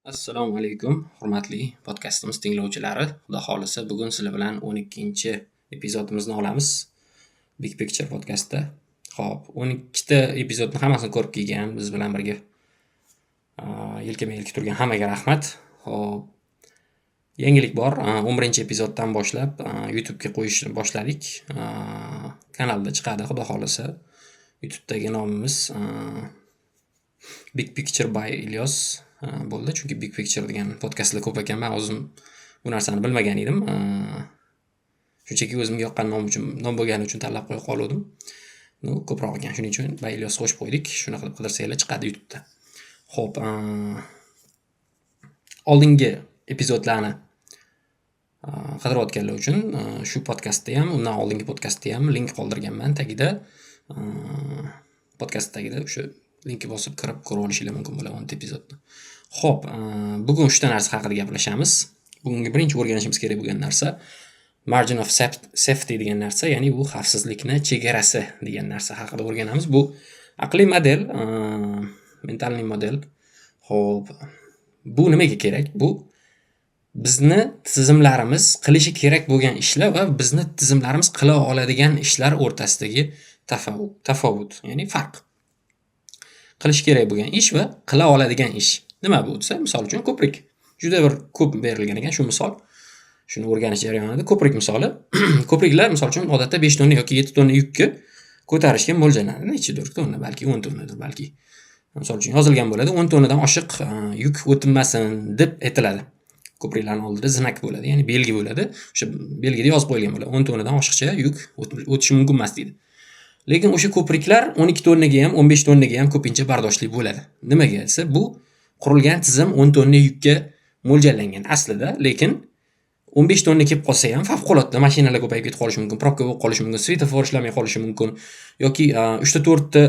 Assalomu alaykum, hurmatli podkastimiz tinglovchilari. Xudo xolisa, bugun sizlar bilan 12-epizodimizni olamiz. Big Picture podkastda. Xo'p, 12ta epizodni hammasini ko'rib kelgan, biz bilan birga yelkama-yelka turgan hammaga rahmat. Xo'p, yangilik bor. 11-epizoddan boshlab YouTube'ga qo'yishni boshladik. Kanalda chiqadi, xudo xolisa. YouTube'dagi nomimiz Big Picture by Ilyos bo'ldi, chunki Big Picture degan podkastlar ko'p ekan. Men o'zim bu narsani bilmagan edim. Shunchaki o'zimga yoqqan nom bo'lgani uchun tanlab qo'ya qoldim. Ko'proq ekan, shuning uchun by Ilyos qo'shib qo'ydik. Shuni qilib qidirsanglar chiqadi YouTube'da. Xo'p, oldingi epizodlarni qidirayotganlar uchun shu podkastda ham, undan oldingi podkastda ham link qoldirganman tagida. Podkast tagida o'sha linkni bosib kirib ko'rib olishingiz mumkin bo'ladi 10 epizodni. Xo'p, bugun 3 ta narsa haqida gaplashamiz. Bugungi birinchi o'rganishimiz kerak bo'lgan narsa margin of safety degan narsa, ya'ni bu xavfsizlikni chegarasi degan narsa haqida o'rganamiz. Bu aqliy model, mentalniy model. Xo'p, bu nimaga kerak? Bu bizni tizimlarimiz qilishi kerak bo'lgan ishlar va bizni tizimlarimiz qila oladigan ishlar o'rtasidagi tafovut, ya'ni farq. Qilish kerak bo'lgan ish va qila oladigan ish. Nima bu desa, misol uchun ko'prik. Juda bir ko'p berilgan ekan shu misol. Shuni o'rganish jarayonida ko'prik misoli. Ko'priklar misol uchun odatda 5 tonna yoki 7 tonna yukni ko'tarishga mo'ljallanadi. Nechidir tonna, balki 10 tonnadir balki. Misol uchun yozilgan bo'ladi, 10 tonnadan oshiq yuk o'tmasin deb aytiladi. Ko'priklarning oldida zinak bo'ladi, ya'ni belgi bo'ladi. O'sha belgida yozib qo'yilgan bo'ladi, 10 tonnadan oshiqcha yuk o'tishi mumkin emas deydi. Lekin o'sha ko'priklar 12 tonnaga ham, 15 tonnaga ham ko'pincha bardoshli bo'ladi. Nimaga desa, bu qurilgan tizim 10 tonna yukka mo'ljallangan aslida, lekin 15 tonna kelib qolsa ham favqulodda mashinalar ko'payib ketib qolishi mumkin, probka bo'lib qolishi mumkin, svetofor ishlamay qolishi mumkin yoki 3 ta 4 ta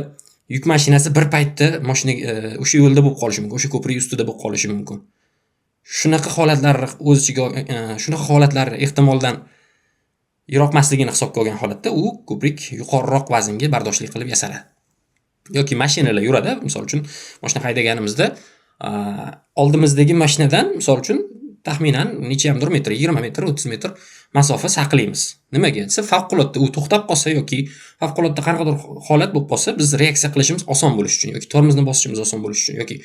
yuk mashinasi bir paytda mashinaga o'sha yo'lda bo'lib qolishi mumkin, o'sha ko'prik ustida bo'lib qolishi mumkin. Shunaqa holatlar o'z ichiga shunaqa holatlar ehtimoldan yiroqmasligini hisobga olgan holatda u ko'prik yuqoriroq vaznga bardoshli qilib yasaladi. Yoki mashinalar yuradi, misol uchun mashina haydaganimizda oldimizdagi mashinadan misol uchun taxminan nechamdir metr, 20 metr, 30 metr masofa saqlaymiz. Nimaga desa, favqulodda u to'xtab qolsa yoki favqulodda qanaqadir holat bo'lib qolsa, biz reaksiya qilishimiz oson bo'lishi uchun yoki tormozni bosishimiz oson bo'lishi uchun yoki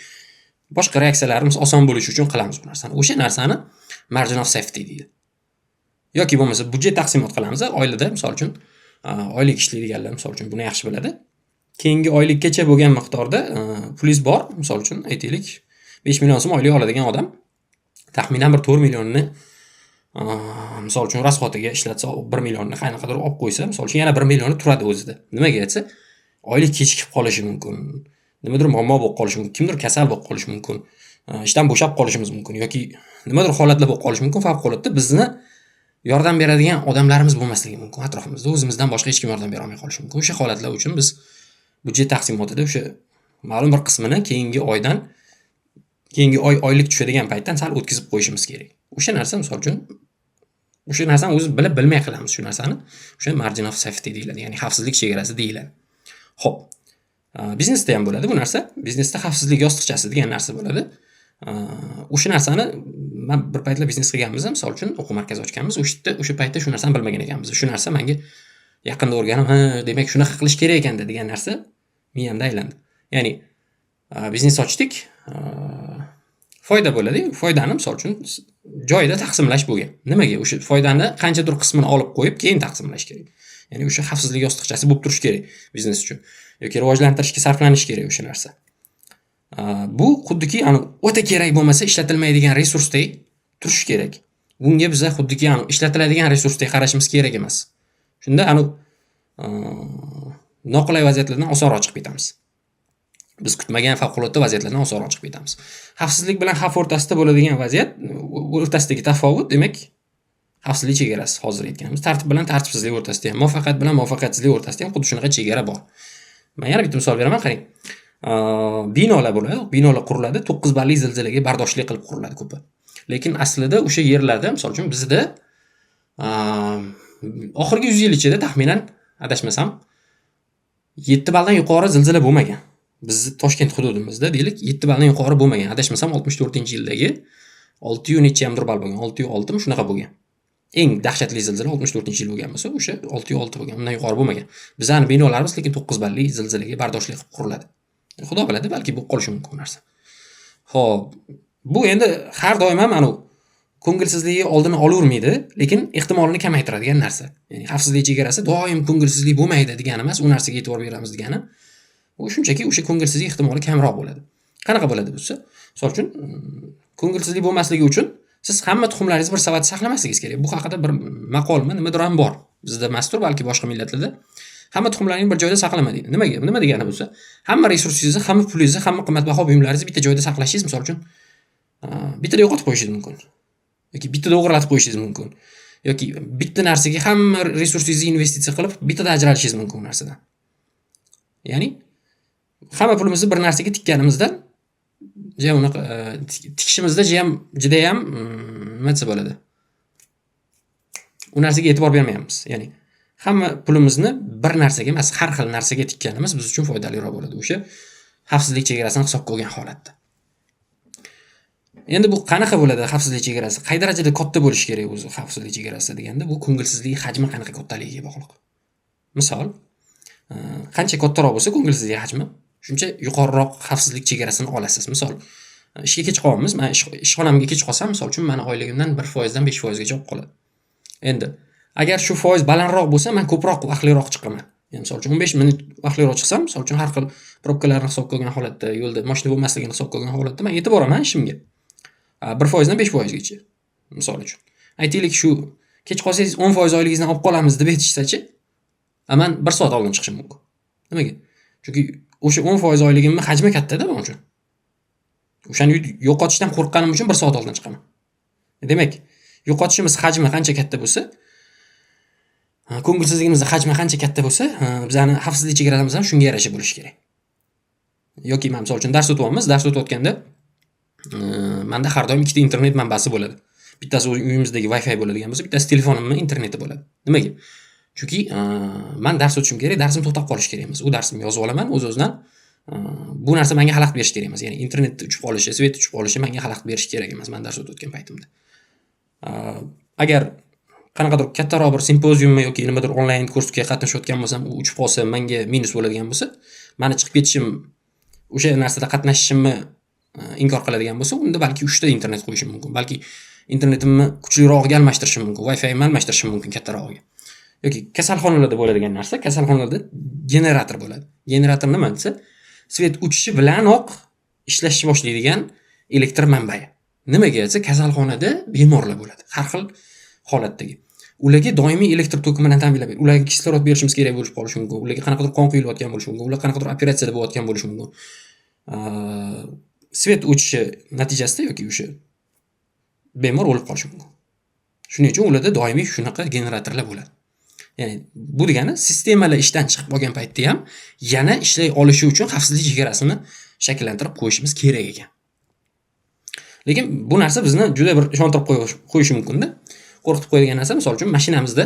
boshqa reaksiyalarimiz oson bo'lishi uchun qilamiz bu narsani. O'sha narsani margin of safety deydi. Yoki bo'lmasa budjet taqsimot qilamiz, oilada misol uchun oylik ishlaydiganlar misol uchun buni yaxshi biladi. Keyingi oylikkacha bo'lgan miqdorda pulingiz bor, misol uchun aytaylik 5 million so'm oylik oladigan odam taxminan bir 4 millionni misol uchun rasxotiga ishlatsa, 1 millionni qanaqadir olib qo'ysa, misol uchun yana 1 millioni turadi o'zida. Nimaga desa, oylik kechikib qolishi mumkin. Nimadir muammo bo'lib qolishi mumkin, kimdir kasal bo'lib qolishi mumkin, ishdan bo'shab qolishimiz mumkin yoki nimadir holatlar bo'lib qolishi mumkin. Favqulodda bizni yordam beradigan odamlarimiz bo'lmasligi mumkin atrofimizda. O'zimizdan boshqa hech kim yordam bera olmay qolishi mumkin. O'sha holatlar uchun biz budjet taqsimotida o'sha ma'lum bir qismini keyingi oylik tushadigan paytdan sal o'tkazib qo'yishimiz kerak. O'sha narsa misol uchun o'sha narsani o'zi bilib bilmay qilamiz shu narsani. O'sha margin of safety deyiladi, ya'ni xavfsizlik chegarasi deyiladi. Xo'p, biznesda ham bo'ladi bu narsa. Biznesda xavfsizlik yostiqchasi degan narsa bo'ladi. O'sha narsani men bir paytlar biznes qilganmiz, misol uchun o'quv markazi ochganmiz. O'sha paytda shu narsani bilmagan ekanmiz. Shu narsa menga yaqinda o'rganib, demak shunaqa qilish kerak ekanda degan narsa miyamda aylandi. Ya'ni biznes ochdik, foyda bo'ladi. Foydani misol uchun joyida taqsimlash bo'lgan. Nimaga? O'sha foydani qanchadir qismini olib qo'yib, keyin taqsimlash kerak. Ya'ni o'sha xavfsizlik yostiqchasi bo'lib turish kerak biznes uchun yoki rivojlantirishga sarflanish kerak o'sha narsa. Bu xuddiki o'ta kerak bo'lmasa ishlatilmaydigan resursdek turish kerak. Bunga biz xuddiki ishlatiladigan resursdek qarashimiz kerak emas. Shunda noqulay vaziyatlardan osonroq chiqib ketamiz. Biz kutmagan favqulodda vaziyatlardan osonroq chiqib ketamiz. Xavfsizlik bilan xavf o'rtasida bo'ladigan vaziyat, o'rtasidagi tafovut, demak, xavfsizlik chegarasi hozir aytganimiz. Tartib bilan tartibsizlik o'rtasida ham, muvaffaqiyat bilan muvaffaqiyatsizlik o'rtasida ham xuddi shunaqa chegara bor. Men yana bitta misol beraman, qarang. Binolar bo'ladi, binolar quriladi, 9 balli zilzilaga bardoshli qilib quriladi ko'pi. Lekin aslida o'sha yerlarda, misol uchun bizda oxirgi 100 yil ichida taxminan adashmasam 7 balldan yuqori zilzila bo'lmagan. Bizni Toshkent hududimizda deylik 7 balldan yuqori bo'lmagan. Adashmasam 64-yildagi 6 nechiyamdir ball bo'lgan. 6.6 shunaqa bo'lgan. Eng dahshatli zilzila 64-yil bo'lgan bo'lsa, o'sha 6.6 bo'lgan. Undan yuqori bo'lmagan. Bizning binolarimiz lekin 9 balli zilzilaga bardoshli qilib quriladi. Xudo biladi, balki bu qolishi mumkin narsa. Xo'p, bu endi har doim ham anu ko'ngilsizlikni oldini olavermaydi, lekin ehtimolini kamaytiradigan narsa. Ya'ni xavfsizlik chegarasi doim ko'ngilsizlik bo'lmaydi degani emas, u narsaga e'tibor beramiz degani. U shunchaki o'sha ko'ngilsizlik ehtimoli kamroq bo'ladi. Qanaqa bo'ladi bo'lsa? Misol uchun, ko'ngilsizlik bo'lmasligi uchun siz hamma tuxumlaringizni bir savatda saqlamasligingiz kerak. Bu haqida bir maqolmi, nimadir ham bor. Bizda mastur, balki boshqa millatlarda hamma tuxumlaringizni bir joyda saqlama deydi. Nimaga? Nima degani bo'lsa? Hamma resursingizni, hamma pulingizni, hamma qimmatbaho buyumlaringizni bitta joyda saqlashingiz, misol uchun, bittada yo'qotib qo'yishingiz mumkin. Yoki bittada o'g'irlatib qo'yishingiz mumkin. Yoki bitta narsaga hamma resursingizni investitsiya qilib, bittada ajratishingiz mumkin u narsadan. Ya'ni hamma pulimizni bir narsaga tikkanimizdan unaqa tikishimizda juda ham nima desa bo'ladi? U narsaga e'tibor bermayapmiz. Ya'ni hamma pulimizni bir narsaga emas, har xil narsaga tikkanimiz biz uchun foydaliroq bo'ladi. O'sha xavfsizlik chegarasini hisobga olgan holatda. Endi bu qanaqa bo'ladi xavfsizlik chegarasi? Qay darajada katta bo'lishi kerak o'zi xavfsizlik chegarasi deganda, bu ko'ngilsizlik hajmi qanaqa kattaligiga bog'liq. Misol, qancha kattaroq bo'lsa ko'ngilsizlik hajmi, shuncha yuqoriroq xavfsizlik chegarasini olasiz. Misol, ishga kech qolyapmiz. Men ishxonamga kech qolsam, misol uchun meni oyligimdan 1% dan 5% gacha olib qoladi. Endi agar shu foiz balandroq bo'lsa, men ko'proq vaqtliroq chiqaman. Ya'ni misol uchun 15 minut vaqtliroq chiqsam, misol uchun har xil probkalarni hisobga olgan holatda, yo'lda mashina bo'lmasligini hisobga olgan holatda men yetib boraman ishimga. 1% dan 5% gacha. Misol uchun. Aytaylik shu kech qolsangiz 10% oyligingizni olib qolamiz deb aytishsa-chi, men 1 soat oldin chiqishim mumkin. Nimaga? Chunki o'sha 10% oyligimning hajmi katta-da men uchun. O'shani yo'qotishdan qo'rqqanim uchun 1 soat oldin chiqaman. Demak, yo'qotishimiz hajmi qancha katta bo'lsa, ko'ngilsizligimizning hajmi qancha katta bo'lsa, bizning xavfsizlik chegaramiz ham shunga yarasha bo'lishi kerak. Yoki men misol uchun dars o'tyapmiz, dars o'tayotganda menda har doim ikkita internet manbasi bo'ladi. Bittasi uyimizdagi Wi-Fi bo'ladigan bo'lsa, bittasi telefonimning interneti bo'ladi. Nimaga? Chunki men dars o'tishim kerak, darsim to'xtab qolishi kerak emas. U darsimni yozib olaman o'z-o'zidan. Bu narsa menga xalaqit berish kerak emas. Ya'ni internetda uchib qolishi, svet uchib qolishi menga xalaqit berish kerak emas men dars o'tayotgan paytimda. Agar qanaqadir kattaroq bir simpoziummi yoki nimadir onlayn kursga qatnashayotgan bo'lsam, u uchib qolsa menga minus bo'ladigan bo'lsa, meni chiqib ketishim, o'sha narsada qatnashishimni inkor qiladigan bo'lsa, unda balki 3 ta internet qo'yishim mumkin. Balki internetimni kuchlirog'iga almashtirishim mumkin, Wi-Fi'ni almashtirishim mumkin kattarog'iga. Yoki kasalxonalarda bo'ladigan narsa, kasalxonalarda generator bo'ladi. Generator nima desa, svet o'chishi bilanoq ishlashni boshlaydigan elektr manbai. Nimaga desa, kasalxonada bemorlar bo'ladi, har xil holatdagi. Ularga doimiy elektr toki bilan ta'minlab, ularga kislorod berishimiz kerak bo'lib qolishi mumkin. Ularga qanaqadir qon quyilayotgan bo'lishi mumkin, ular qanaqadir operatsiyada bo'layotgan bo'lishi mumkin. Svet o'chishi natijasida yoki o'sha bemor o'lib qolishi mumkin. Shuning uchun ularda doimiy shunaqa generatorlar bo'ladi. Ya'ni bu degani sistemalar ishdan chiqib qolgan paytda ham yana ishlay olishi uchun xavfsizlik chegarasini shakllantirib qo'yishimiz kerak ekan. Lekin bu narsa bizni juda bir ishontirib qo'yishi mumkin-da. Qo'rqitib qo'yadigan narsa, misol uchun mashinamizda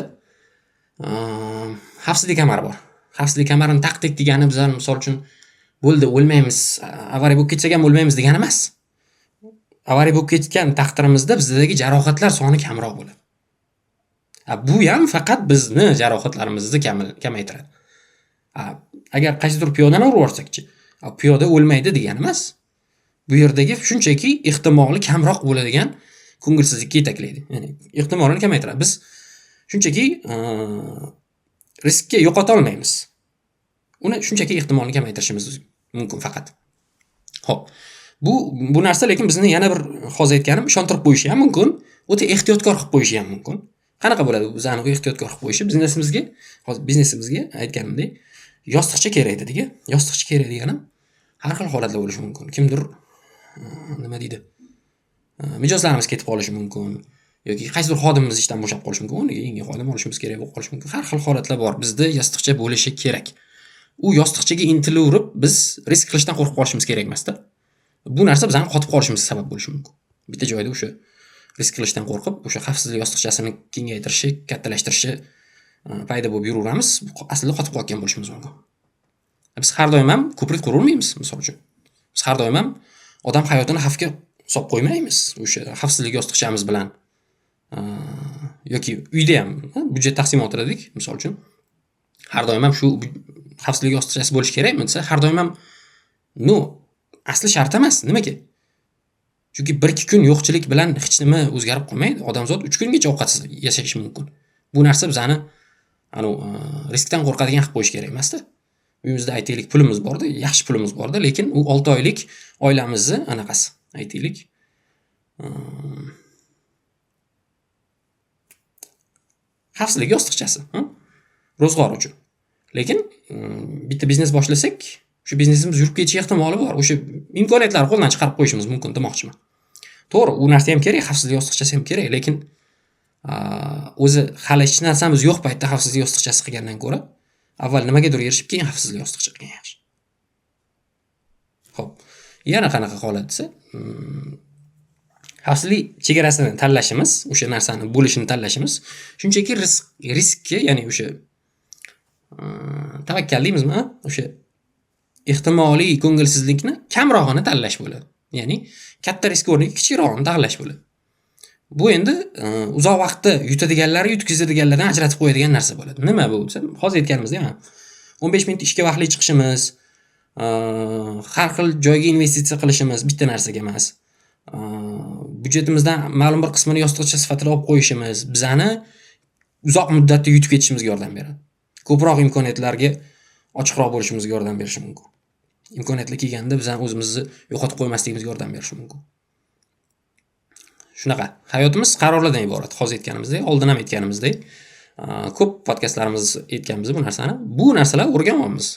xavfsizlik kamari bor. Xavfsizlik kamarini taqdik degani bizlar misol uchun bo'ldi, o'lmaymiz, avariya bo'lib ketsak ham o'lmaymiz degani emas. Avariya bo'lib ketgan taqdirimizda bizdagi jarohatlar soni kamroq bo'ladi. Bu ham faqat bizni jarohatlarimizni kamaytiradi. Agar qaysidir piyodani urib yuborsak-chi, piyoda o'lmaydi degani emas. Bu yerdagi shunchaki ehtimoli kamroq bo'ladigan ko'ngilsizlikka yetaklaydi. Ya'ni ehtimolini kamaytiradi. Biz shunchaki riskka yo'qota olmaymiz. Uni shunchaki ehtimolini kamaytirishimiz mumkin faqat. Xo'p. Bu narsa lekin bizni yana bir hozir aytganim ishontirib qo'yishi ham mumkin, o'ta ehtiyotkor qilib qo'yishi ham mumkin. Qanaqa bo'ladi bu bizani ehtiyotkor qilib qo'yishi? Biznesimizga aytganimdek, yostiqcha kerak dediga. Yostiqcha kerak deganim har xil holatlar bo'lishi mumkin. Kimdir nima deydi? Mijozlarimiz ketib qolishi mumkin yoki qaysidir xodimimiz ishdan bo'shab qolishi mumkin. Unga yangi xodim olishimiz kerak bo'lib qolishi mumkin. Har xil holatlar bor. Bizda yostiqcha bo'lishi kerak. U yostiqchaga intilaverib biz risk qilishdan qo'rqib qolishimiz kerak emas-da. Bu narsa bizning qotib qolishimizga sabab bo'lishi mumkin. Bitta joyda o'sha risk qilishdan qo'rqib, o'sha xavfsizlik yostiqchasini kengaytirishi, kattalashtirishi paydo bo'lib yuraveramiz, aslida qotib qolgan bo'lishimiz mumkin. Biz har doim ham ko'prik qurolmaymiz, misol uchun. Biz har doim ham odam hayotini xavfga solib qo'ymaymiz. O'sha xavfsizlik yostiqchamiz bilan yoki uyda ham byudjet taqsimotida dedik, misol uchun. Har doim ham shu xavfsizlik yostiqchasi bo'lish kerakmi desa, har doim ham asli shart emas. Nimaga? Chunki 1-2 kun yo'qchilik bilan hech nima o'zgarib qolmaydi. Odamzod 3 kungacha ovqatsiz yashashi mumkin. Bu narsa bizani riskdan qo'rqadigan qilib qo'yish kerak emas-da. Uyimizda aytaylik pulimiz borda, yaxshi pulimiz borda, lekin u 6 oylik oilamizni anaqasi, aytaylik xavfsizlik yostiqchasi, ro'zg'or uchun. Lekin bitta biznes boshlasak, shu biznesimiz yurib ketishi ehtimoli bor. O'sha imkoniyatlarni qo'ldan chiqarib qo'yishimiz mumkin demoqchiman. To'g'ri, u narsa ham kerak, xavfsizlik yostiqchasi ham kerak, lekin o'zi hali hech narsamiz yo'q paytda xavfsizlik yostiqchasi qilgandan ko'ra, avval nimagadir erishib, keyin xavfsizlik yostiqcha qilgan yaxshi. Xo'p, yana qanaqa holat desa, xavfsizlik chegarasini tanlashimiz, o'sha narsani bo'lishini tanlashimiz shunchaki riskka, ya'ni o'sha tavakkal deymizmi, o'sha ehtimoliy ko'ngilsizlikni kamrog'ini tanlash bo'ladi. Ya'ni katta risk o'rniga kichikroqni tanlash bo'ladi. Bu endi uzoq vaqtda yutadiganlar, yutkazadiganlardan ajratib qo'yadigan narsa bo'ladi. Nima bu desa, hozir aytganimizdek, 15 minut ishga vaqtli chiqishimiz, har xil joyga investitsiya qilishimiz bitta narsaga emas. Byudjetimizdan ma'lum bir qismini yostiqcha sifatida olib qo'yishimiz bizani uzoq muddatda yutib ketishimizga yordam beradi. Ko'proq imkoniyatlarga ochiqroq bo'lishimizga yordam berishi mumkin. Imkoniyatlar kelganda bizani o'zimizni yo'qotib qo'ymasligimizga yordam berishi mumkin. Shunaqa. Hayotimiz qarorlardan iborat. Hozir aytganimizdek, oldin ham aytganimizdek, ko'p podkastlarimiz aytganmiz bu narsani. Bu narsalar o'rganyapmiz.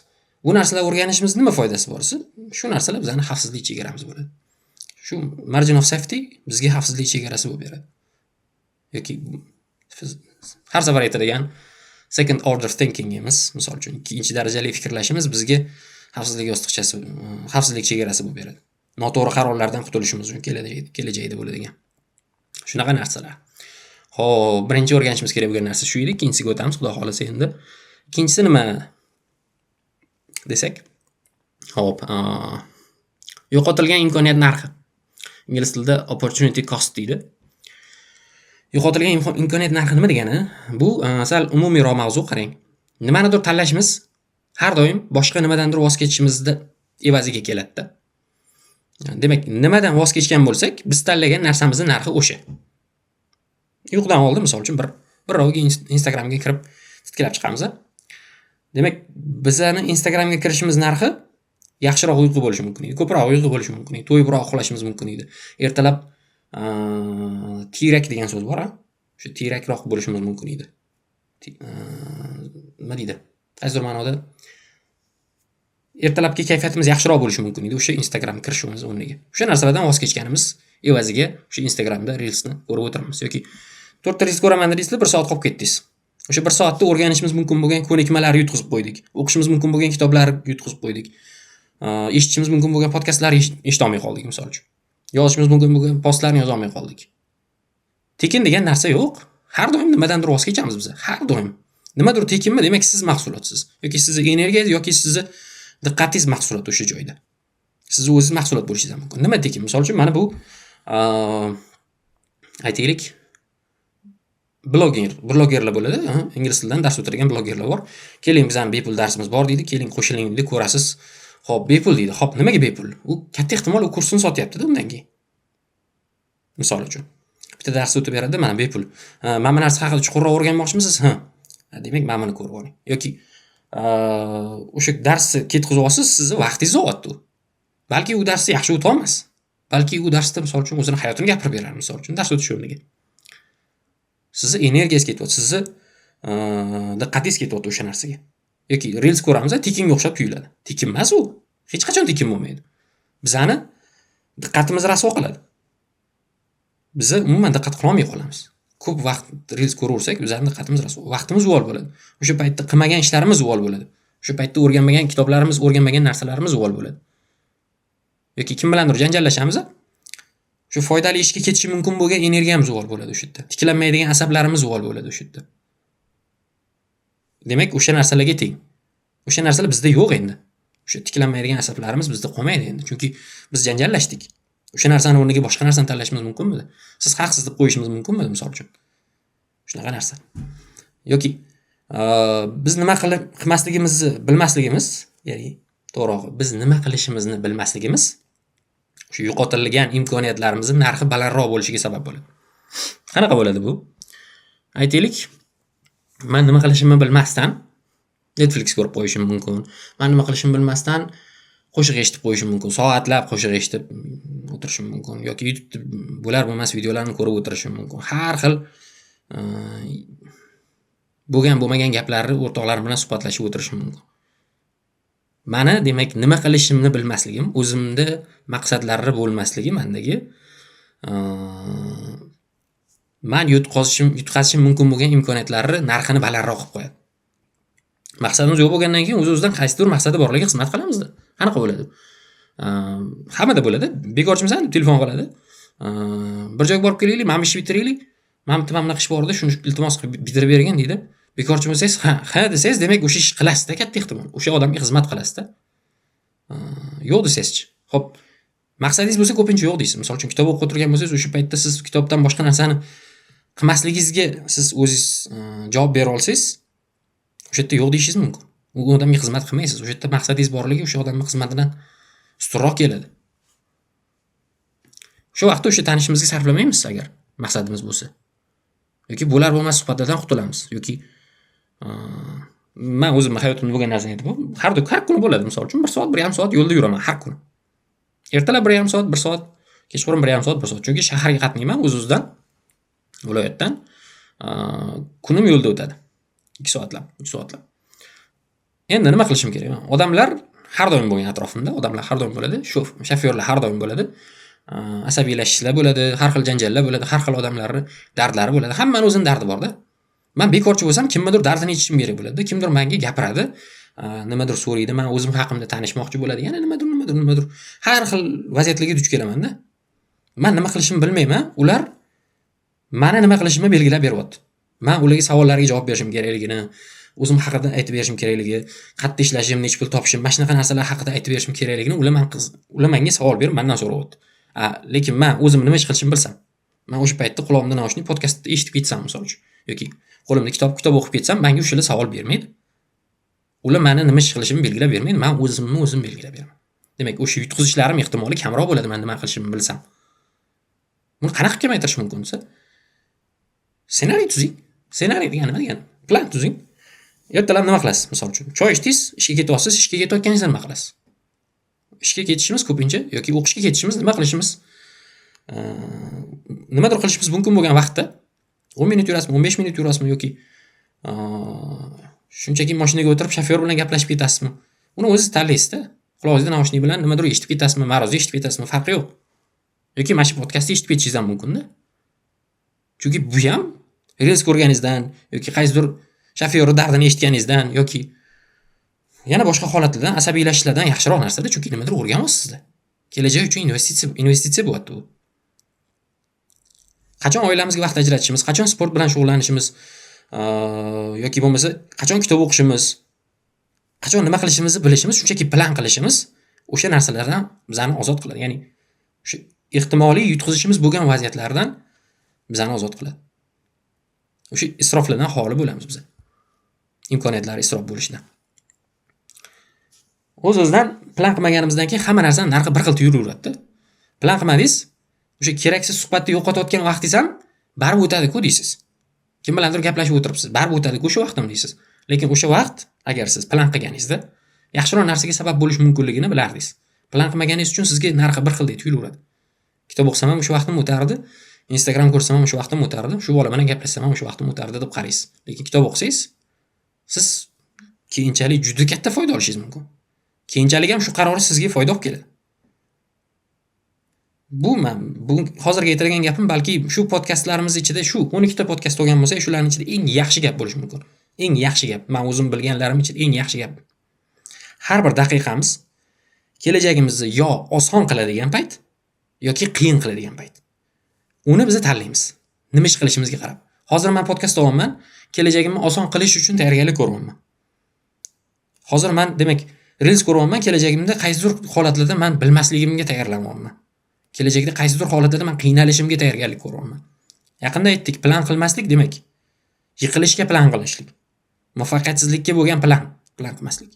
Bu narsalar o'rganishimiz nima foydasi borsa, shu narsalar bizani xavfsizlik chegaramiz bo'ladi. Shu margin of safety bizga xavfsizlik chegarasi bo'lib beradi. Yoki har safar aytadigan second order thinking emas, misol uchun ikkinchi darajali fikrlashimiz bizga xavfsizlik yostiqchasi, xavfsizlik chegarasi bo'lib beradi. Noto'g'ri qarorlardan qutulishimiz uchun kelajakda bo'ladigan. Shunaqa narsalar. Xo'p, birinchi o'rganishimiz kerak bo'lgan narsa shu edi. Ikkinchisiga o'tamiz, xudo xolasa endi. Ikkinchisi nima desak? Xo'p, yo'qotilgan imkoniyat narxi. Ingliz tilida opportunity cost deydi. Yo'qotilgan imkoniyat narxi nima degani? Bu sal umumiyroq mavzu, qarang. Nimanidir tanlashimiz har doim boshqa nimadandir voz kechishimizda evaziga keladi-da. Demak, nimadan voz kechgan bo'lsak, biz tanlagan narsamizning narxi o'sha. Uyqudan oldin, misol uchun bir rovga Instagramga kirib titkilab chiqamiz. Demak, bizning Instagramga kirishimiz narxi yaxshiroq uyqu bo'lishi mumkin edi, ko'proq uyqu bo'lishi mumkin edi, to'yibroq uxlashimiz mumkin edi. Ertalab tiyrak degan so'z bor, o'sha tiyrakroq bo'lishimiz mumkin edi. Nima deydi? Qaysidir ma'noda ertalabki kayfiyatimiz yaxshiroq bo'lishi mumkin edi o'sha Instagram kirishimiz o'rniga. O'sha narsalardan voz kechganimiz evaziga o'sha Instagramda Reels'ni ko'rib o'tiramiz yoki 4 ta Reels ko'raman dedingiz, 1 soat qolib ketdingiz. O'sha 1 soatda o'rganishimiz mumkin bo'lgan ko'nikmalarni yutqizib qo'ydik. O'qishimiz mumkin bo'lgan kitoblarni yutqizib qo'ydik. Eshitishimiz mumkin bo'lgan podkastlarni eshita olmay qoldik, misol uchun. Yozishimiz mumkin bo'lgan postlarni yoza olmay qoldik. Tekin degan narsa yo'q. Har doim nimadandir voz kechamiz biz. Har doim. Nimadir tekinmi, demak siz mahsulotsiz. Yoki sizning energiyangiz yoki sizning diqqatingiz mahsulot o'sha joyda. Siz o'zingiz mahsulot bo'lishingiz mumkin. Nima tekin? Misol uchun mana bu aytaylik blogerlar bo'ladi. Ingliz tilidan dars o'tirgan blogerlar bor. Keling, bizning bepul darsimiz bor deydi. Keling, qo'shiling deydi, ko'rasiz. Xo'p, bepul deydi. Xo'p, nimaga bepul? U katta ehtimol u kursini sotyapti-da undan keyin. Misol uchun. Bitta dars o'tib beradi, mana bepul. Mana bu narsa haqida chuqurroq o'rganmoqchimisiz? Demak, mana buni ko'rib oling. Yoki o'sha darsni ketkizib olsiz, sizni vaqtingizni oladi u. Balki u darsni yaxshi o'ta olmas. Balki u darsda misol uchun o'zini hayotini gapirib berar, misol uchun dars o'tish o'rniga. Sizni energiyangiz ketyapti, sizni diqqatingiz ketyapti o'sha narsaga. Yoki Reels ko'ramiz, tekinga o'xshab tuyuladi. Tekin emas u. Hech qachon tekin bo'lmaydi. Bizani diqqatimiz rasvo qiladi. Biz umuman diqqat qila olmay qolamiz. Ko'p vaqt Reels ko'raversak, bizning diqqatimiz rasvo. Vaqtimiz uvol bo'ladi. O'sha paytda qilmagan ishlarimiz uvol bo'ladi. O'sha paytda o'rganmagan kitoblarimiz, o'rganmagan narsalarimiz uvol bo'ladi. Yoki kim bilandir janjallashamiz, shu foydali ishga ketishi mumkin bo'lgan energiyamiz uvol bo'ladi o'sha yerda. Tiklanmaydigan asablarimiz uvol bo'ladi o'sha yerda. Demak, o'sha narsalarga teng. O'sha narsalar bizda yo'q endi. O'sha tiklanmaydigan asablarimiz bizda qolmaydi endi. Chunki biz janjallashdik. O'sha narsani o'rniga boshqa narsani tanlashimiz mumkinmidi? Siz haqsiz deb qo'yishimiz mumkinmidi, misol uchun? Shunaqa narsa. Yoki biz nima qilmasligimizni bilmasligimiz, ya'ni to'g'rirog'i biz nima qilishimizni bilmasligimiz o'sha yo'qotilgan imkoniyatlarimizning narxi balandroq bo'lishiga sabab bo'ladi. Qanaqa bo'ladi bu? Aytaylik, men nima qilishimni bilmasdan Netflix ko'rib qo'yishim mumkin. Men nima qilishimni bilmasdan qo'shiq eshitib qo'yishim mumkin. Soatlab qo'shiq eshitib o'tirishim mumkin yoki YouTube'da bo'lar bo'lmas videolarni ko'rib o'tirishim mumkin. Har xil bo'lmagan gaplarni o'rtoqlarim bilan suhbatlashib o'tirishim mumkin. Mani demak nima qilishimni bilmasligim, o'zimda maqsadlarni bo'lmasligi mendagi men yutqazishim mumkin bo'lgan imkoniyatlarni narxini balandroq qilib qo'yadi. Maqsadimiz yo'q bo'lgandan keyin o'z-o'zidan qaysidir maqsadi borligiga xizmat qilamiz-da. Qanaqa bo'ladi? Hammada bo'ladi. Bekorchimisan deb telefon qiladi. Bir joyga borib kelaylik, mana ishni bitiraylik. Men bitta bunaqa ish bor edi, shuni iltimos qilib bitirib bergin deydi. Bekorchi bo'lsangiz, ha desangiz, demak o'sha ish qilasizda, katta ehtimol. O'sha odamga xizmat qilasizda. Yo'q desangiz-chi. Xo'p, maqsadingiz bo'lsa ko'pincha yo'q deysiz. Misol uchun kitob o'qib o'tirgan bo'lsangiz, o'sha paytda siz kitobdan boshqa narsani qilmasligingizga siz o'zingiz javob bera olsangiz, o'sha yerda yo'q deyishingiz mumkin. U odamga xizmat qilmaysiz. O'sha yerda maqsadingiz borligi o'sha odamning xizmatidan ustunroq keladi. Shu vaqtda o'sha tanishimizga sarflamaymiz agar maqsadimiz bo'lsa. Yoki bo'lar bo'lmas suhbatlardan qutulamiz. Yoki men o'zimning hayotimda bo'lgan narsani aytib, har kuni bo'ladi. Misol uchun 1 soat, 1,5 soat yo'lda yuraman har kuni. Ertalab 1,5 soat, 1 soat, kechqurun 1,5 soat, 1 soat. Chunki shaharga qatnayman o'z-o'zidan, viloyatdan. Kunim yo'lda o'tadi. 2 soatlab. Endi nima qilishim kerak? Odamlar har doim bo'lgan atrofimda, odamlar har doim bo'ladi, shofyorlar har doim bo'ladi. Asabiylashishlar bo'ladi, har xil janjallar bo'ladi, har xil odamlarning dardlari bo'ladi. Hammaning o'zining dardi bor-da. Men bekorchi bo'lsam, kimnidir dardini yechishim kerak bo'ladi. Kimdir menga gapiradi, nimadir so'raydi, men o'zim haqimda tanishmoqchi bo'ladi. Yana nimadir. Har xil vaziyatlarga duch kelaman-da. Men nima qilishimni bilmayman, ular meni nima qilishimni belgilab beryapti. Men ularga savollarga javob berishim kerakligini, o'zim haqida aytib berishim kerakligi, qayerda ishlashim, nechta pul topishim, mana shunaqa narsalar haqida aytib berishim kerakligini ular menga savol berib mendan so'rayapti. Lekin men o'zim nima ish qilishimni bilsam, men o'sha paytda quloqimda naushnik podkastda eshitib ketsam, misol uchun, yoki qo'limda kitob o'qib ketsam, menga o'shalar savol bermaydi. Ular meni nima ish qilishimni belgilab bermaydi, men o'zim belgilab beraman. Demak, o'sha yutqizishlarim ehtimoli kamroq bo'ladi men nima qilishimni bilsam. Buni qanaqa kamaytirish mumkin desa? Ssenariy tuzing. Ssenariy degani nima degani? Plan tuzing. Ertalab nima qilasiz? Misol uchun, choy ichdingiz, ishga ketyapsiz, ishga ketayotganingizda nima qilasiz? Ishga ketishimiz ko'pincha yoki o'qishga ketishimiz, nima qilishimiz? Nimadir qilishimiz mumkin bo'lgan vaqtda 10 minut yurasizmi, 15 minut yurasizmi yoki shunchaki mashinaga o'tirib shofyor bilan gaplashib ketasizmi? Uni o'zingiz tanlaysiz-da. Quloqingizda naushnik bilan nimadir eshitib ketasizmi, ma'ruza eshitib ketasizmi, farqi yo'q. Yoki mana shu podkastni eshitib ketishingiz ham mumkin-da. Chunki bu ham reels ko'rganingizdan yoki qaysidir shofyor dardini eshitganingizdan yoki yana boshqa holatlardan asabiylashishlardan yaxshiroq narsada, chunki nimadir o'rganyapsizlar. Kelajak uchun investitsiya bo'lyapti bu. Qachon oilamizga vaqt ajratishimiz, qachon sport bilan shug'ullanishimiz yoki bo'lmasa qachon kitob o'qishimiz, qachon nima qilishimizni bilishimiz, shunchaki plan qilishimiz o'sha narsalardan bizani ozod qiladi. Ya'ni o'sha ehtimoliy yutqizishimiz bo'lgan vaziyatlardan bizani ozod qiladi. O'sha isroflardan xoli bo'lamiz biz. Imkoniyatlar isrof bo'lishidan. O'z-o'zidan plan qilmaganimizdan keyin hamma narsani narxi bir xil yuraveradi. Plan qilmadingiz, o'sha keraksiz suhbatni yo'qotayotgan vaqtingiz ham barib o'tadi-ku deysiz. Kim bilandir gaplashib o'tiribsiz, barib o'tadi-ku o'sha vaqtim deysiz. Lekin o'sha vaqt agar siz plan qilganingizda yaxshiroq narsaga sabab bo'lish mumkinligini bilardingiz. Plan qilmaganingiz uchun sizga narxi bir xildek tuyulaveradi. Kitob o'qisam ham o'sha vaqtim o'tardi, Instagram ko'rsam ham o'sha vaqtim o'tardi, shu bola bilan gaplashsam ham o'sha vaqtim o'tardi deb qaraysiz. Lekin kitob o'qisangiz, siz keyinchalik juda katta foyda olishingiz mumkin. Keyinchalik ham shu qaror sizga foyda olib keladi. Bu hozirgi aytilgan gapim balki shu podkastlarimiz ichida shu 12 ta podkast olgan bo'lsa, shularning ichida eng yaxshi gap bo'lishi mumkin. Eng yaxshi gap, men o'zim bilganlarim ichida eng yaxshi gap. Har bir daqiqamiz kelajagimizni yo oson qiladigan payt yoki qiyin qiladigan payt. Uni biz tanlaymiz. Nima ish qilishimizga qarab. Hozir men podkast olyapman, kelajagimni oson qilish uchun tayyorgarlik ko'ryapman. Hozir men demak Reels ko'ryapman, kelajagimda qaysidir holatlarda men bilmasligimga tayyorlanyapman. Kelajakda qaysidir holatlarda men qiynalishimga tayyorgarlik ko'ryapman. Yaqinda aytdik, plan qilmaslik demak yiqilishga plan qilishlik. Muvaffaqiyatsizlikka bo'lgan plan qilmaslik.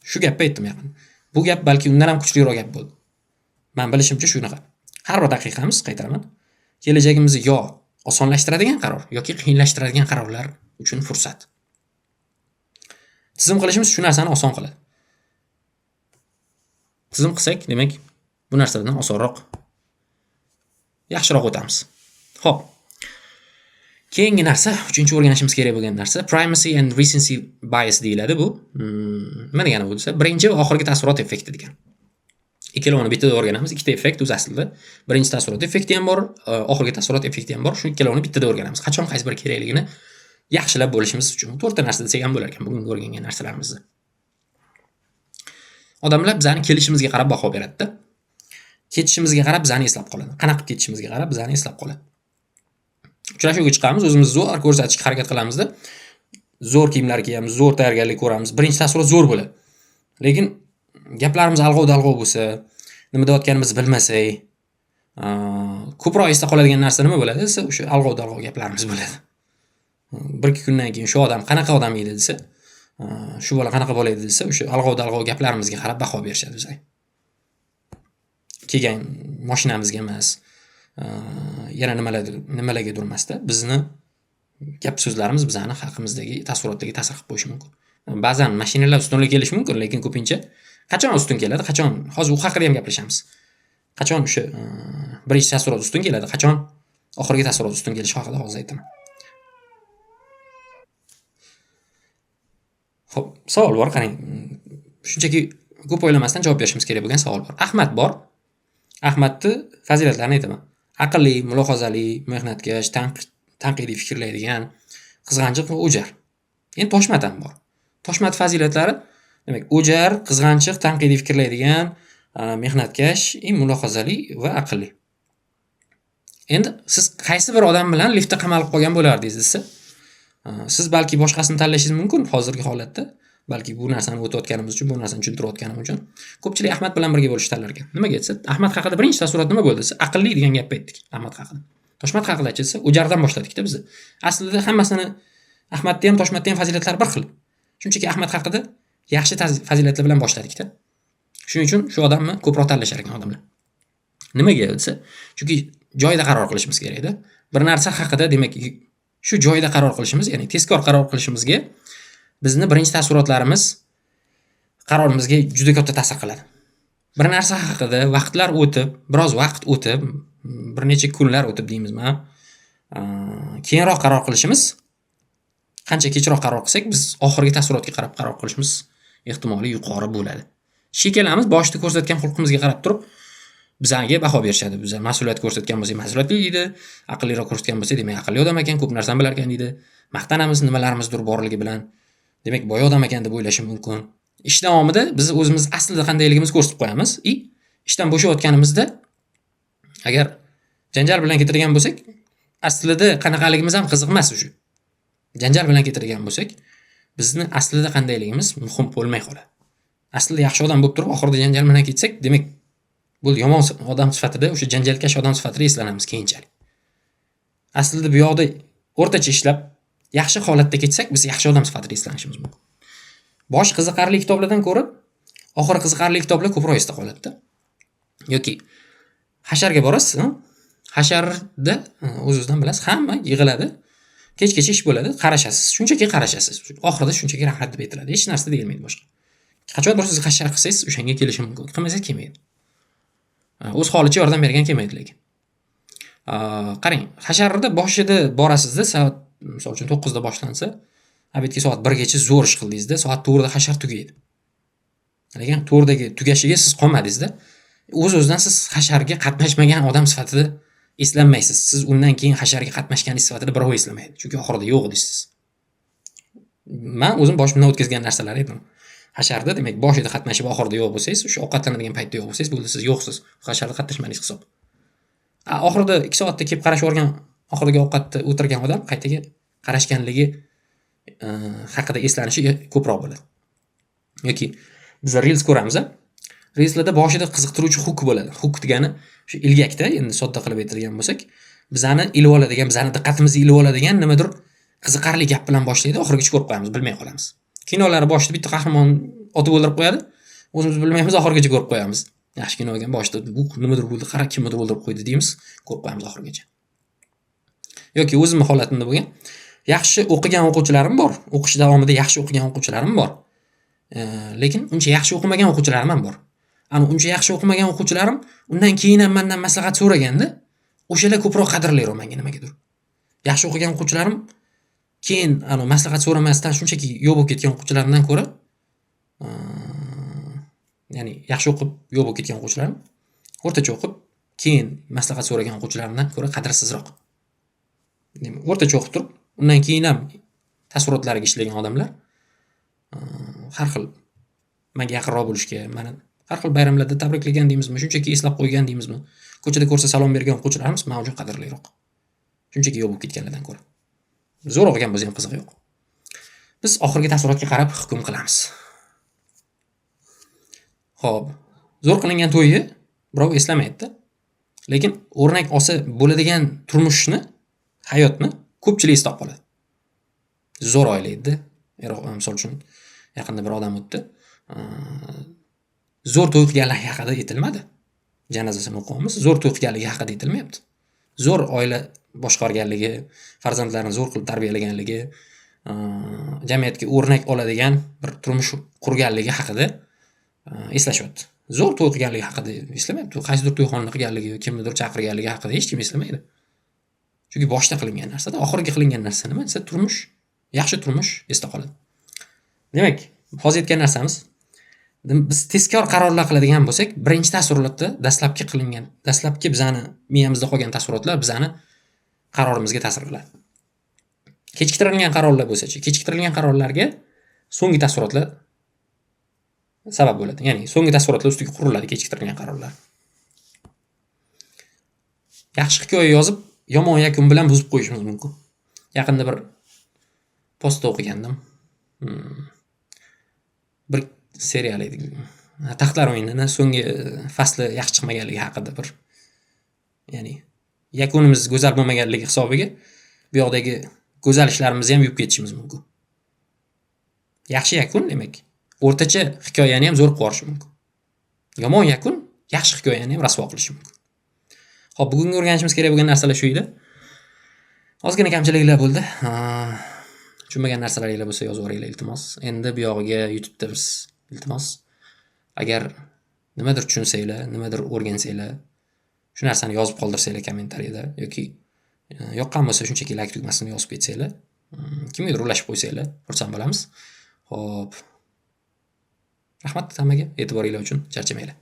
Shu gapni aytdim yaqin. Bu gap balki undan ham kuchliroq gap bo'ldi. Men bilishimcha shunaqa. Har bir daqiqamiz, qaytaraman, kelajagimizni yo osonlashtiradigan qaror yoki qiyinlashtiradigan qarorlar uchun fursat. Tizim qilishimiz shu narsani oson qiladi. Tizim qilsak, demak, bu narsadan osonroq, yaxshiroq o'tamiz. Xo'p. Keyingi narsa, 3-o'rganishimiz kerak bo'lgan narsa primacy and recency bias deyiladi bu. Nima degani bu desa, birinchi va oxirgi taassurot effekti degan. Ikkalovini bittada o'rganamiz. Ikkita effekt o'z aslida. Birinchi taassurot effekti ham bor, oxirgi taassurot effekti ham bor. Shu ikkalovini bittada o'rganamiz. Qachon qaysi biri kerakligini yaxshilab bo'lishimiz uchun. To'rtta narsa desak ham bo'lar ekan bugungi o'rgangan narsalarimizni. Odamlar bizani kelishimizga qarab baho beradi-da. Ketishimizga qarab bizani eslab qoladi. Qanaqa ketishimizga qarab bizani eslab qoladi. Uchrashuvga chiqamiz, o'zimizni zo'r ko'rsatishga harakat qilamizda. Zo'r kiyimlar kiyamiz, zo'r tayyorgarlik ko'ramiz. Birinchi taassurot zo'r bo'ladi. Lekin gaplarimiz alg'ov-dalg'ov bo'lsa, nima deyotganimizni bilmasak, ko'proq esda qoladigan narsa nima bo'ladi desa, o'sha alg'ov-dalg'ov gaplarimiz bo'ladi. 1-2 kundan keyin shu odam qanaqa odam edi desa, shu bola qanaqa bola edi desa, o'sha alg'ov-dalg'ov gaplarimizga qarab baho berishadi bizga. Kelgan mashinamizga emas, yana nimalarga durmasda bizni gap so'zlarimiz bizani haqimizdagi taassurotlarga ta'sir qilib qo'yishi mumkin. Ba'zan mashinalar ustunlik kelishi mumkin, lekin ko'pincha qachon ustun keladi, qachon hozir u haqida ham gaplashamiz. Qachon o'sha birinchi taassurot ustun keladi, qachon oxirgi taassurot ustun kelishi haqida hozir aytaman. Xo'p, savol bor, qarang. Shunchaki ko'p o'ylamasdan javob berishimiz kerak bo'lgan savol bor. Ahmad bor. Ahmadni fazilatlarini aytaman. Aqlli, mulohazali, mehnatkash, tanqidiy fikrlaydigan, qizg'anchiq va o'jar. Endi Toshmat ham bor. Toshmat fazilatlari, demak, o'jar, qizg'anchiq, tanqidiy fikrlaydigan, mehnatkash, mulohazali va aqlli. Endi siz qaysi bir odam bilan liftda qamalib qolgan bo'lardingiz desa, siz balki boshqasini tanlashingiz mumkin hozirgi holatda. Balki bu narsani o'tayotganimiz uchun, bu narsani tushuntirayotganim uchun ko'pchilik Ahmad bilan birga bo'lishni tanlar ekan. Nimaga desa, Ahmad haqida birinchi taassurot nima bo'ldi desa, aqlli degan gapni aytdik Ahmad haqida. Toshmat haqida aytsa, o'jardan boshladik-da biz. Aslida hammasini Ahmadda ham, Toshmatda ham fazilatlari bir xil. Shunchaki Ahmad haqida yaxshi fazilatlar bilan boshladik-da. Shuning uchun shu odamni ko'proq tanlashar ekan odamlar. Nimaga desa, chunki joyida qaror qilishimiz kerak-da. Bir narsa haqida, demak, shu joyida qaror qilishimiz, ya'ni tezkor qaror qilishimizga bizni birinchi taassurotlarimiz qarorimizga juda katta ta'sir qiladi. Bir narsa haqida vaqtlar o'tib, biroz vaqt o'tib, bir necha kunlar o'tib deymizmi, keyinroq qaror qilishimiz, qancha kechroq qaror qilsak, biz oxirgi taassurotga qarab qaror qilishimiz ehtimoli yuqori bo'ladi. Shekalamiz boshida ko'rsatgan xulqimizga qarab turib, bizga baho berishadi. Biz mas'uliyat ko'rsatgan bo'lsak, mas'uliyatli deydi, aqlliroq ko'rsatgan bo'lsak, demak, aqlli odam ekan, ko'p narsani bilar ekan deydi. Maqtanamiz nimalarimizdir borligi bilan, demak, boy odam ekan deb o'ylashi mumkin. Ish davomida biz o'zimiz aslida qandayligimizni ko'rsatib qo'yamiz. Ishdan bo'shayotganimizda agar janjal bilan ketadigan bo'lsak, aslida qanaqaligimiz ham qiziq emas o'sha. Janjal bilan ketadigan bo'lsak, bizni aslida qandayligimiz muhim bo'lmay qoladi. Aslida yaxshi odam bo'lib turib, oxirida janjal bilan ketsak, demak, bu yomon odam sifatida, o'sha janjalkash odam sifatida eslanamiz keyinchalik. Aslida bu yoqda o'rtacha ishlab, yaxshi holatda ketsak, biz yaxshi odam sifatida eslanishimiz mumkin. Bosh qiziqarli kitoblardan ko'ra, oxiri qiziqarli kitoblar ko'proq esda qoladi-da. Yoki hasharga borasiz, hasharda o'zingizdan bilasiz, hamma yig'iladi. Kechgacha ish bo'ladi, qarashasiz, shunchaki qarashasiz. Oxirida shunchaki rahmat deb aytiladi. Hech narsa deyilmaydi boshqa. Qachondir siz hashar qilsangiz, o'shanga kelishi mumkin. Qilmasangiz kelmaydi. O'z holicha yordam bergan kelmaydi lekin. Qarang, hasharda boshida borasizda, soat misol uchun 9 da boshlansa, abetga soat 1 gacha zo'r ish qildingizda, soat 4 da hashar tugaydi. Lekin 4 dagi tugashiga siz qolmadingizda, o'z-o'zidan siz hasharga qatnashmagan odam sifatida eslanmaysiz. Siz undan keyin hasharga qatnashganingiz sifatida birov eslamaydi. Chunki oxirida yo'q edingiz. Men o'zim boshimdan o'tkazgan narsalar edi. Hasharda, demak, boshida qatnashib oxirida yo'q bo'lsangiz, o'sha ovqatlanadigan paytda yo'q bo'lsangiz, bo'ldi siz yo'qsiz. Hasharda qatnashmadingiz hisob. Oxirida 2 soatda kelib qarashib o'rgan, oxirgi ovqatda o'tirgan odam qaytaga qarashganligi haqida eslanishi ko'proq bo'ladi. Yoki Biz Reels ko'ramiz. Reelslarda boshida qiziqtiruvchi hook bo'ladi. Hook degani shu ilgakda, endi sodda qilib aytadigan bo'lsak, bizani ilib oladigan, bizani diqqatimizni ilib oladigan nimadir qiziqarli gap bilan boshlaydi, oxirigacha ko'rib qo'yamiz, bilmay qolamiz. Kinolar boshida bitta qahramon otib o'ldirib qo'yadi, o'zimiz bilmaymiz, oxirigacha ko'rib qo'yamiz. Yaxshi kino ekan, boshida bu nimadir bo'ldi, qara kimnidir o'ldirib qo'ydi deymiz, ko'rib qo'yamiz oxirigacha. Yoki o'zimning holatimda bo'lgan, yaxshi o'qigan o'quvchilarim bor, o'qish davomida yaxshi o'qigan o'quvchilarim bor. Lekin uncha yaxshi o'qimagan o'quvchilarim ham bor. Ana uncha yaxshi o'qimagan o'quvchilarim undan keyin ham mendan maslahat so'raganda, o'shalar ko'proq qadrlayroq menga nimagadir. Yaxshi o'qigan o'quvchilarim keyin ana maslahat so'ramasdan shunchaki yo'q bo'lib ketgan o'quvchilarimdan ko'ra, ya'ni yaxshi o'qib yo'q bo'lib ketgan o'quvchilarim o'rtacha o'qib keyin maslahat so'ragan o'quvchilarimdan ko'ra qadrsizroq. O'rtacha o'qib turib, undan keyin ham taassurotlariga ishlagan odamlar har xil menga yaqinroq bo'lishga, meni har xil bayramlarda tabriklagan deymizmi, shunchaki eslab qo'ygan deymizmi, ko'chada ko'rsa salom bergan o'quvchilarimiz men uchun qadrliroq. Shunchaki yo'q bo'lib ketganlardan ko'ra. Zo'r o'qigan bo'lsa ham qizig'i yo'q. Biz oxirgi taassurotga qarab hukm qilamiz. Xo'p, zo'r qilingan to'yni birov eslamaydi. Lekin o'rnak olsa bo'ladigan turmushni, hayotni ko'pchilik eslab qoladi. Zo'r oila edi. Misol uchun yaqinda bir odam o'tdi. Zo'r to'y qilganligi haqida aytilmadi. Janozasini o'qiymiz, zo'r to'y qilganligi haqida aytilmayapti. Zo'r oila boshqarganligi, farzandlarini zo'r qilib tarbiyalaganligi, jamiyatga o'rnak oladigan bir turmush qurganligi haqida eslashyapti. Zo'r to'y qilganligi haqida eslamayapti. Qaysidir to'yxonani qilganligi, kimnidir chaqirganligi haqida hech kim eslamaydi. Chunki boshda qilingan narsada, oxirgi qilingan narsa nima? Desa, turmush, yaxshi turmush esda qoladi. Demak, hozir aytgan narsamiz, biz tezkor qarorlar qiladigan bo'lsak, birinchi taassurotda dastlabki bizani miyamizda qolgan taassurotlar bizani qarorimizga ta'sir qiladi. Kechiktirilgan qarorlar bo'lsa-chi, kechiktirilgan qarorlarga so'nggi taassurotlar sabab bo'ladi. Ya'ni so'nggi taassurotlar ustiga quriladi kechiktirilgan qarorlar. Yaxshi hikoya yozib, yomon yakun bilan buzib qo'yishimiz mumkin. Yaqinda bir postda o'qigandim. Bir serial edi. Taxtlar o'yinini so'nggi fasli yaxshi chiqmaganligi haqida bir, ya'ni yakunimiz go'zal bo'lmaganligi hisobiga bu yoqdagi go'zal ishlarimizni ham yuvib ketishimiz mumkin. Yaxshi yakun demak, o'rtacha hikoyani ham zo'r qilib yuborishi mumkin. Yomon yakun yaxshi hikoyani ham rasvo qilishi mumkin. Xo'p, bugungi o'rganishimiz kerak bo'lgan narsalar shu edi. Ozgina kamchiliklar bo'ldi. Tushunmagan narsalaringiz bo'lsa yozib yuboringlar iltimos. Endi bu yog'iga YouTube'da biz iltimos, agar nimadir tushunsanglar, nimadir o'rgansanglar, shu narsani yozib qoldirsanglar kommentariyada yoki yoqqan bo'lsa shunchaki like tugmasini yozib ketsanglar, kimgadir ulashib qo'ysanglar, xursand bo'lamiz. Xo'p. Rahmat hammaga e'tiboringlar uchun. Charchamanglar.